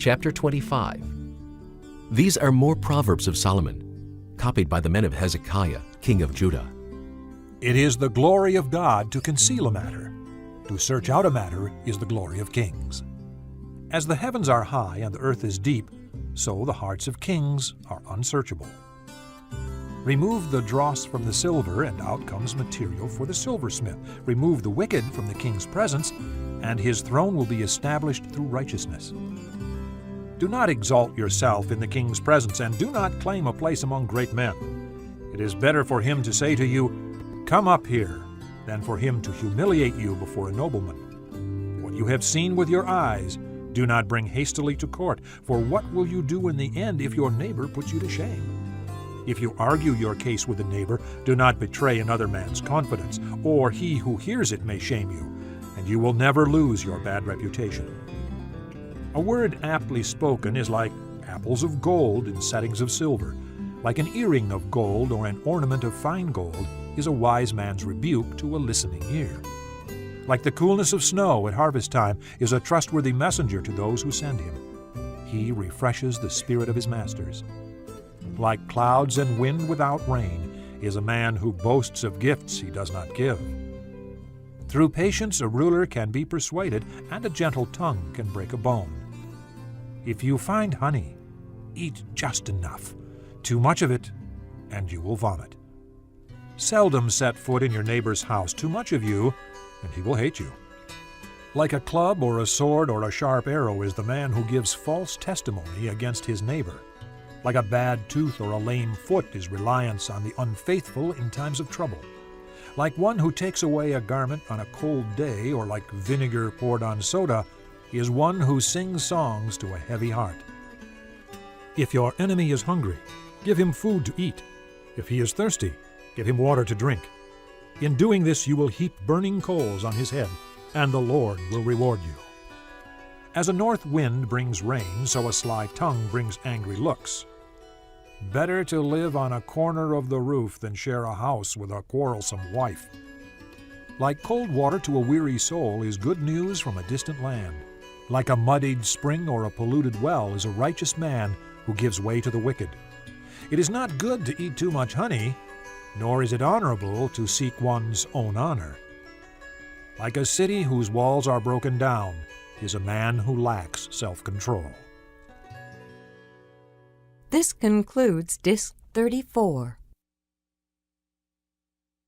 chapter 25. These are more Proverbs of Solomon, copied by the men of Hezekiah, king of Judah. It is the glory of God to conceal a matter. To search out a matter is the glory of kings. As the heavens are high and the earth is deep, so the hearts of kings are unsearchable. Remove the dross from the silver, and out comes material for the silversmith. Remove the wicked from the king's presence, and his throne will be established through righteousness. Do not exalt yourself in the king's presence, and do not claim a place among great men. It is better for him to say to you, "Come up here," than for him to humiliate you before a nobleman. What you have seen with your eyes, do not bring hastily to court, for what will you do in the end if your neighbor puts you to shame? If you argue your case with a neighbor, do not betray another man's confidence, or he who hears it may shame you, and you will never lose your bad reputation. A word aptly spoken is like apples of gold in settings of silver. Like an earring of gold or an ornament of fine gold is a wise man's rebuke to a listening ear. Like the coolness of snow at harvest time is a trustworthy messenger to those who send him. He refreshes the spirit of his masters. Like clouds and wind without rain is a man who boasts of gifts he does not give. Through patience a ruler can be persuaded, and a gentle tongue can break a bone. If you find honey, eat just enough. Too much of it, and you will vomit. Seldom set foot in your neighbor's house. Too much of you, and he will hate you. Like a club or a sword or a sharp arrow is the man who gives false testimony against his neighbor. Like a bad tooth or a lame foot is reliance on the unfaithful in times of trouble. Like one who takes away a garment on a cold day, or like vinegar poured on soda, is one who sings songs to a heavy heart. If your enemy is hungry, give him food to eat. If he is thirsty, give him water to drink. In doing this you will heap burning coals on his head, and the Lord will reward you. As a north wind brings rain, so a sly tongue brings angry looks. Better to live on a corner of the roof than share a house with a quarrelsome wife. Like cold water to a weary soul is good news from a distant land. Like a muddied spring or a polluted well is a righteous man who gives way to the wicked. It is not good to eat too much honey, nor is it honorable to seek one's own honor. Like a city whose walls are broken down is a man who lacks self-control. This concludes Disc 34.